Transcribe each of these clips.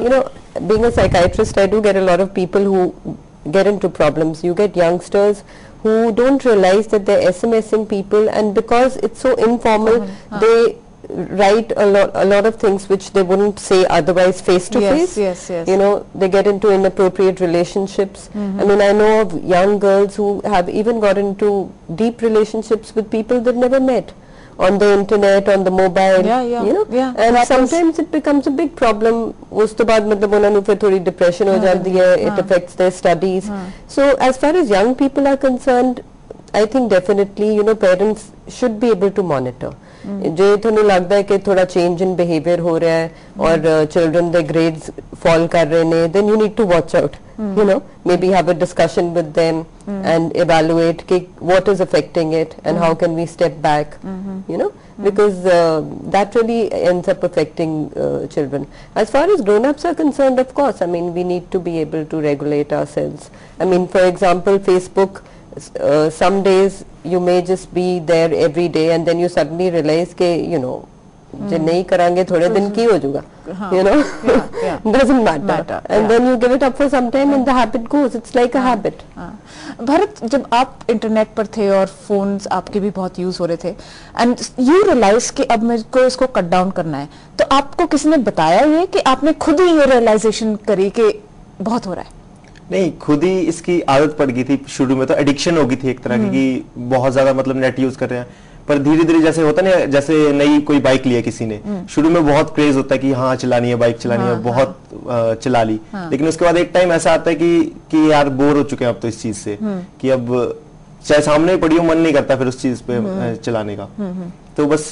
you know, being a psychiatrist, I do get a lot of people who get into problems. You get youngsters who don't realize that they're SMSing people, and because it's so informal, they write a lot of things which they wouldn't say otherwise face to face. Yes. You know, they get into inappropriate relationships. I mean, I know of young girls who have even got into deep relationships with people they've never met, on the internet, on the mobile, you know, and sometimes it becomes a big problem. उस तो बाद मतलब उन्हें फिर थोड़ी depression हो जाती है, it affects their studies. So as far as young people are concerned, I think definitely, you know, parents should be able to monitor. जो थोड़ा लगता है कि थोड़ा change in behavior हो रहा है और children their grades fall कर रहे हैं, then you need to watch out. You know, maybe have a discussion with them and evaluate what is affecting it and how can we step back. You know, because that really ends up affecting children. As far as grown-ups are concerned, of course, I mean, we need to be able to regulate ourselves. I mean, for example, Facebook. Some days you may just be there every day and then you suddenly realize कि you know जो नहीं करांगे थोड़े दिन की हो जाएगा, you know, doesn't matter, and then you give it up for some time and the habit goes. It's like a habit. Bharat, जब आप इंटरनेट पर थे और फोन्स आपके भी बहुत यूज हो रहे थे एंड यू रियलाइज कि अब मेरे को इसको कट डाउन करना है, तो आपको किसी ने बताया ये कि आपने खुद ही ये रियलाइजेशन करी कि बहुत हो रहा है? नहीं, खुद ही इसकी आदत पड़ गई थी शुरू में, तो एडिक्शन हो गई थी एक तरह की कि बहुत ज्यादा मतलब नेट यूज कर रहे हैं, पर धीरे धीरे जैसे होता ना, जैसे नई कोई बाइक ली है किसी ने, शुरू में बहुत क्रेज होता है कि हाँ चलानी है, बाइक चलानी है, बहुत चला ली, लेकिन उसके बाद एक टाइम ऐसा आता है कि यार बोर हो चुके हैं अब तो इस चीज से, कि अब चाहे सामने ही पड़ी हो मन नहीं करता फिर उस चीज पे चलाने का। तो बस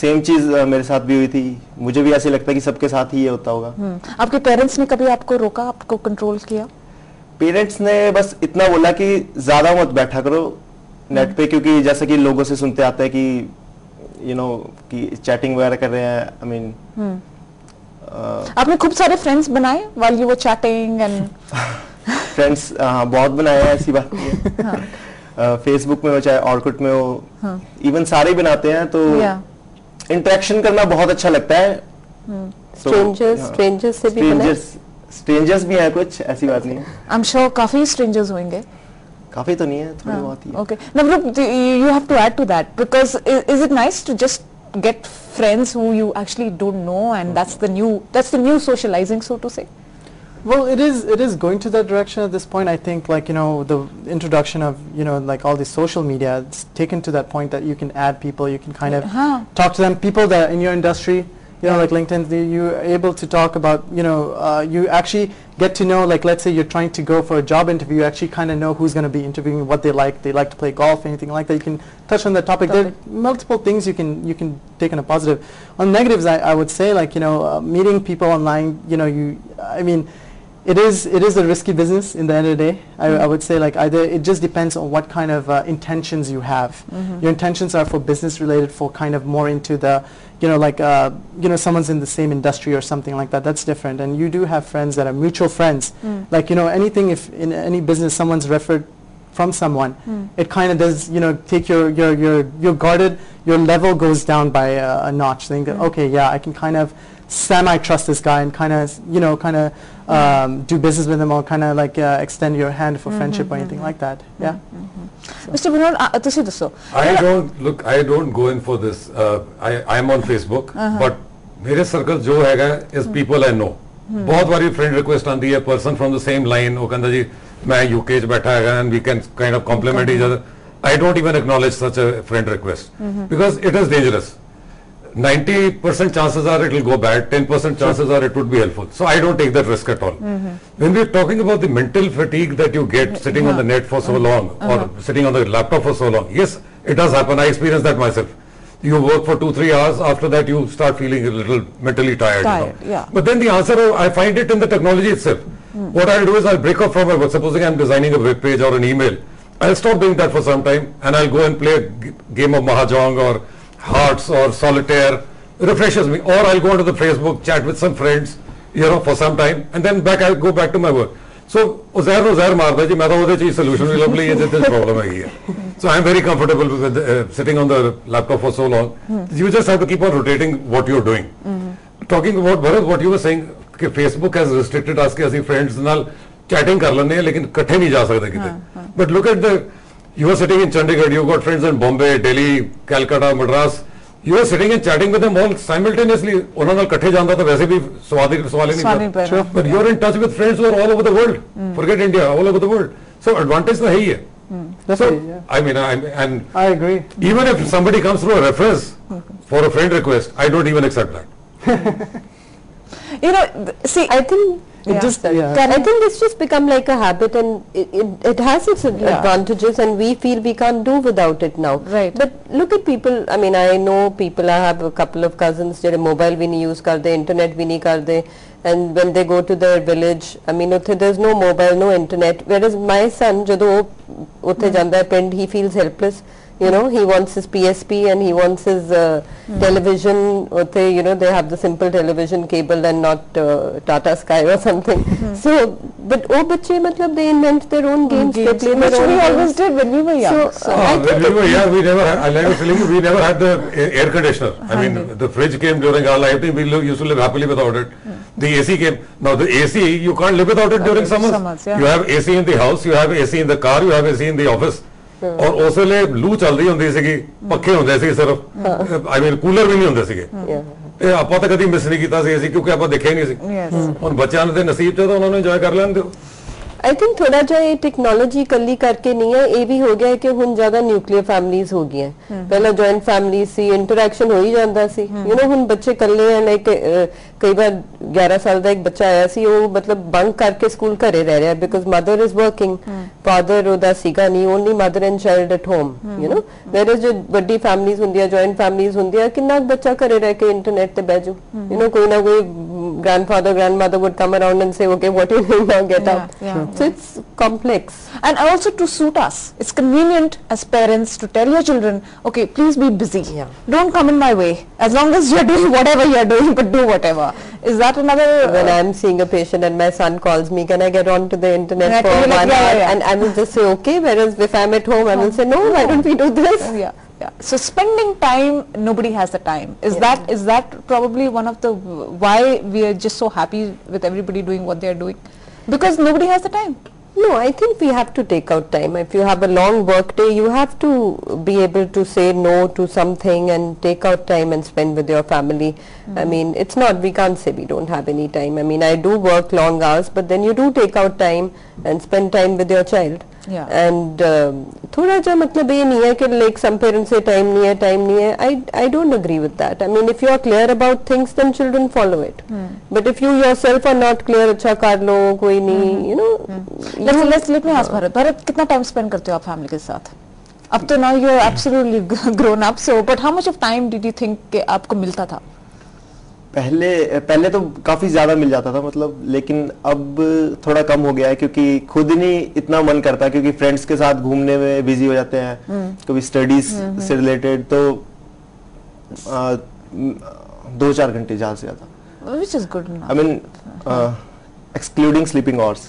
सेम चीज मेरे साथ भी हुई थी, मुझे भी ऐसे लगता है कि सबके साथ ही ये होता होगा। आपके पेरेंट्स ने कभी आपको रोका, आपको कंट्रोल किया? पेरेंट्स ने बस इतना बोला कि ज्यादा मत बैठा करो नेट पे, क्योंकि जैसा कि लोगों से सुनते आते हैं कि यू नो कि चैटिंग वगैरह कर रहे हैं। आई मीन आपने खूब सारे फ्रेंड्स बनाए while you were chatting and friends बहुत बनाए हैं, ऐसी बात नहीं है। फेसबुक में हो चाहे ऑर्कुट में हो, इवन सारे बनाते हैं, तो इंटरेक्शन करना बहुत अच्छा लगता है। स्ट्रेंजर्स से भी बनाए? स्ट्रेंजर्स भी हैं कुछ, ऐसी बात नहीं है। आई एम श्योर काफी स्ट्रेंजर्स होंगे। काफी तो नहीं है, थोड़ी बहुत ही। Okay. Now look, you have to add to that, because is it nice to just get friends who you actually don't know, and that's the new socializing, so to say? Well, it is going to that direction at this point. I think, like, you know, the introduction of, you know, like all this social media, it's taken to that point that you can add people, you can kind of talk to them, people that are in your industry, you know, like LinkedIn, you're able to talk about, you know, you actually get to know, like, let's say you're trying to go for a job interview, you actually kind of know who's going to be interviewing, what they like to play golf, anything like that. You can touch on that topic. There are multiple things you can take on a positive. On negatives, I would say, like, you know, meeting people online, you know, I mean, it is a risky business in the end of the day. I would say, like, either it just depends on what kind of intentions you have. Your intentions are for business related, for kind of more into the, you know, like, you know, someone's in the same industry or something like that. That's different. And you do have friends that are mutual friends. Like, you know, anything, if in any business someone's referred from someone, it kind of does, you know, take you're guarded, your level goes down by a notch. Think that, okay, yeah, I can kind of semi-trust this guy and kind of, you know, kind of do business with him, or kind of like extend your hand for friendship or anything like that. Yeah. Mr. Vinod, ਤੁਸੀਂ ਦੱਸੋ। I don't go in for this. I'm on Facebook, but मेरे circle जो हैगा is people I know. बहुत बारी friend request आती है, person from the same line, वो कहता जी मैं UK च बैठा हैगा and we can kind of complement each other. I don't even acknowledge such a friend request because it is dangerous. 90% chances are it will go bad, 10% chances are it would be helpful. So I don't take that risk at all. When we're talking about the mental fatigue that you get sitting on the net for so long, or sitting on the laptop for so long, yes, it does happen. I experienced that myself. You work for 2-3 hours, after that you start feeling a little mentally tired. You know? But then the answer, I find it in the technology itself. What I'll do is I'll break up from my work. Supposing I'm designing a web page or an email, I'll stop doing that for some time and I'll go and play a game of Mahjong or Hearts or Solitaire. Refreshes me. Or I'll go onto the Facebook, chat with some friends, you know, for some time, and then I'll go back to my work. So Uzair मारदा जी, मैं तो उधर चीज solution नहीं लभ ली, ये जितने problem है। So I'm very comfortable with sitting on the laptop for so long. You just have to keep on rotating what you're doing. Talking about Bharat, what you were saying, कि Facebook has restricted अस कि ਅਸੀਂ friends ਨਾਲ chatting कर लेने लेकिन इकट्ठे नहीं जा सकते किते. But look at the, you are sitting in Chandigarh, you got friends in Bombay, Delhi, Calcutta, Madras, you are sitting and chatting with them all simultaneously. ਉਹਨਾਂ ਨਾਲ ਇਕੱਠੇ ਜਾਂਦਾ ਤਾਂ ਵੈਸੇ ਵੀ ਸਵਾਲ ਹੀ ਨਹੀਂ ਪੈਦਾ. But you are in touch with friends who are all over the world. Forget India, all over the world. So advantage ਤਾਂ ਹੈ ਹੀ ਹੈ. So, yeah. I mean, and I agree. Even if somebody comes through a reference for a friend request, I don't even accept that. You know, see, I think I think it's just become like a habit, and it has its advantages, and we feel we can't do without it now. Right. But look at people. I mean, I know people. I have a couple of cousins. Their mobile we नहीं use करते, internet भी नहीं करते, and when they go to their village, I mean, there's no mobile, no internet. Whereas my son, जब वो उठे जाता है पिंड, he feels helpless. You know, he wants his PSP and he wants his television. You know, they have the simple television cable and not Tata Sky or something. So, but oh, bachche, matlab, they invent their own games. They play their own we games. always did when we were young. So when we were young, we never had, I was telling you, we never had the air conditioner. I mean, the fridge came during our lifetime. We used to live happily without it. The AC came. Now the AC, you can't live without it during summers. You have AC in the house, you have AC in the car, you have AC in the office. और ਉਸ ਵੇਲੇ ਲੂ ਚੱਲਦੀ ਹੁੰਦੀ ਸੀਗੀ, ਪੱਖੇ ਹੁੰਦੇ ਸੀ ਸਿਰਫ, ਆਈ ਮੀਨ ਕੂਲਰ ਵੀ ਨਹੀਂ ਹੁੰਦੇ ਸੀਗੇ. ਇਹ ਆਪਾਂ ਤਾਂ ਕਦੀ ਮਿਸ ਨਹੀਂ ਕੀਤਾ ਸੀ ਅਸੀਂ, ਕਿਉਂਕਿ ਆਪਾਂ ਦੇਖਿਆ ਹੀ ਨਹੀਂ ਸੀ. ਹੁਣ ਬੱਚਿਆਂ ਦੇ ਨਸੀਬ ਚ ਤਾਂ ਉਹਨਾਂ ਨੂੰ ਇੰਜੋਏ ਕਰ ਲੈਣ ਦਿਓ. I think थोड़ा जा ये टेक्नोलॉजी कली करके नहीं है, ये भी हो गया है कि हुन ज़्यादा न्यूक्लियर फैमिलीज हो गई हैं. पहला जॉइंट फैमिली सी, इंटरैक्शन हो ही जाता सी. यू नो हुन बच्चे कल्ले हैं, लाइक कई बार 11 साल का एक बच्चा आया सी, वो मतलब बंक करके स्कूल घरे रह रहा है because mother is working, father ओदा सीगा नहीं, only mother and child at home. You know where is जो बड़ी फैमिलीज होंदी है, जॉइंट फैमिलीज होंदी है, कितना बच्चा घरे रह के इंटरनेट ते बैजू. यू नो कोई ना कोई grandfather, grandmother would come around and say, okay, what are you doing now, get up. So it's complex. And also to suit us, it's convenient as parents to tell your children, okay, please be busy. Don't come in my way. As long as you're doing whatever you're doing, but do whatever. Is that another... When I'm seeing a patient and my son calls me, can I get on to the internet for 1 hour? And I will just say, okay, whereas if I'm at home, I will say, no, why don't we do this? So spending time, nobody has the time. Is that probably one of the why we are just so happy with everybody doing what they are doing? Because nobody has the time. No, I think we have to take out time. If you have a long work day, you have to be able to say no to something and take out time and spend with your family. I mean, it's not, we can't say we don't have any time. I mean, I do work long hours, but then you do take out time and spend time with your child. And थोड़ा जा मतलब ये नहीं है कि like some parents say time नहीं है. I don't agree with that. I mean, if you are clear about things, then children follow it. But if you yourself are not clear, अच्छा कर लो, कोई नहीं, you know. Let me ask Bharat, कितना time spend करते हो आप family के साथ? अब तो now you are absolutely grown up, so but how much of time did you think कि आपको मिलता था? पहले तो काफी ज्यादा मिल जाता था मतलब, लेकिन अब थोड़ा कम हो गया है क्योंकि खुद नहीं इतना मन करता, क्योंकि फ्रेंड्स के साथ घूमने में बिजी हो जाते हैं, कभी स्टडीज से रिलेटेड, तो 2-4 घंटे ज्यादा से ज्यादा. Which is good enough. I mean, excluding sleeping hours.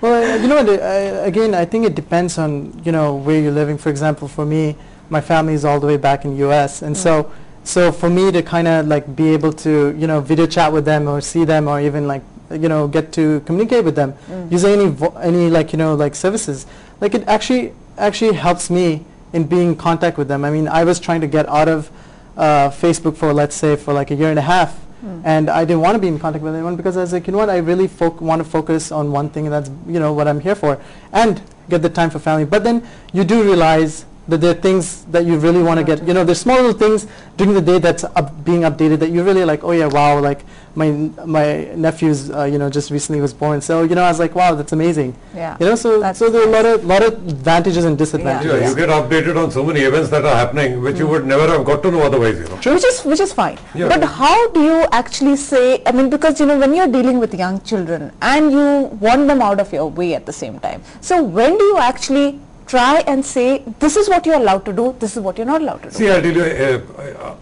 Well, you know, again, I think it depends on, you know, where you're living. For example, for me, my family is all the way back in US, and so for me to kind of like be able to, you know, video chat with them or see them or even like, you know, get to communicate with them using any like, you know, like services, like it actually helps me in being in contact with them. I mean, I was trying to get out of Facebook for, let's say, for like a year and a half, and I didn't want to be in contact with anyone because I was like, you know what, I really want to focus on one thing, and that's, you know, what I'm here for, and get the time for family. But then you do realize that there are things that you really want to get, you know, there's small little things during the day that's being updated that you really like, oh yeah, wow, like my nephew's, you know, just recently was born, so, you know, I was like, wow, that's amazing. You know, so there are a lot of advantages and disadvantages. You get updated on so many events that are happening which you would never have got to know otherwise, you know. Which is fine. But how do you actually say, I mean, because, you know, when you're dealing with young children and you want them out of your way at the same time, so when do you actually try and say, this is what you're allowed to do, this is what you're not allowed to do? See, I'll tell you,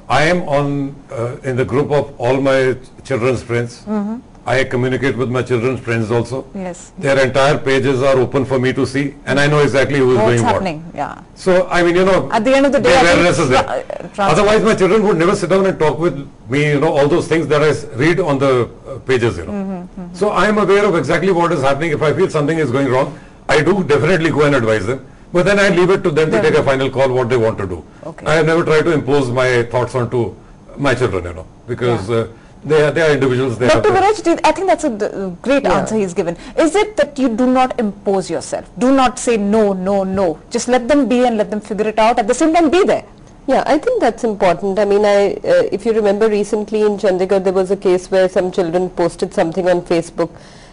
I am on in the group of all my children's friends, I communicate with my children's friends also. Yes. Their entire pages are open for me to see, and I know exactly who is What's doing happening? what. Yeah. So, I mean, you know, At the end of the day, the I think awareness is there. Otherwise, my children would never sit down and talk with me, you know, all those things that I read on the pages, you know. So, I am aware of exactly what is happening. If I feel something is going wrong, I do definitely go and advise them. But then I leave it to them to take a final call what they want to do. Okay. I have never tried to impose my thoughts onto my children, you know, because they are individuals. They Dr. have Viraj, I think that's a great answer he's given. Is it that you do not impose yourself? Do not say no, no, no. Just let them be and let them figure it out. At the same time, be there. Yeah, I think that's important. I mean, if you remember recently in Chandigarh, there was a case where some children posted something on Facebook,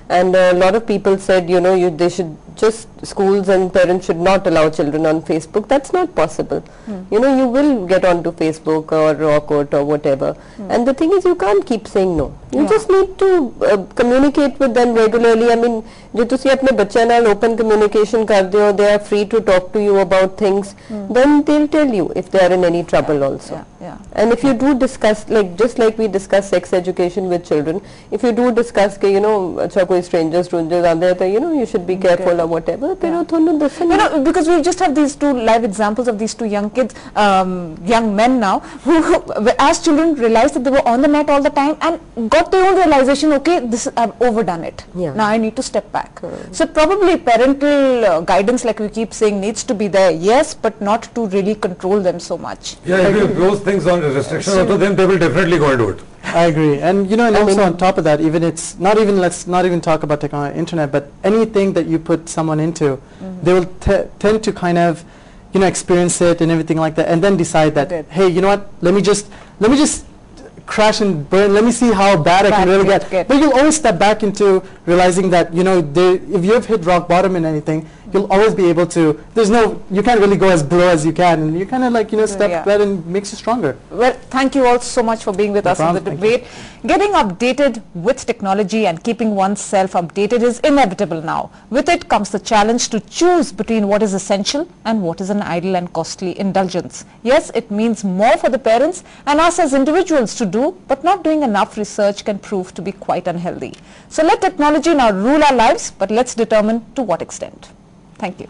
and a lot of people said, you know, they should just, schools and parents should not allow children on Facebook. That's not possible. You know, you will get onto Facebook or Rockot or whatever. And the thing is, you can't keep saying no. You just need to communicate with them regularly. I mean, जो तुसी अपने बच्चे नाल open communication करते हो, they are free to talk to you about things, then they'll tell you if they are in any trouble also. And if you do discuss, like just like we discuss sex education with children, if you do discuss कि you know अच्छा कोई strangers आते हैं तो you know you should be careful or whatever, फिर वो थोड़ा दसन. You know, because we just have these two live examples of these two young kids, young men now, who as children realized that they were on the net all the time and got their own realization, okay, I've overdone it. Now I need to step back. So probably parental guidance, like we keep saying, needs to be there, yes, but not to really control them so much. Yeah, if you impose things on restriction onto them, they will definitely go and do it. I agree. And you know, and also on top of that, even it's not even, let's not even talk about technology, internet, but anything that you put someone into, they will tend to kind of, you know, experience it and everything like that, and then decide that, hey, you know what, let me just crash and burn, let me see how bad I can really get. But you'll always step back into realizing that, you know, if you've hit rock bottom in anything, you'll always be able to, you can't really go as below as you can, and you kind of like, you know, step back and makes you stronger. Well, thank you all so much for being with us in the debate. Getting updated with technology and keeping oneself updated is inevitable now. With it comes the challenge to choose between what is essential and what is an idle and costly indulgence. Yes, it means more for the parents and us as individuals to do, but not doing enough research can prove to be quite unhealthy. So let technology now rule our lives, but let's determine to what extent. Thank you.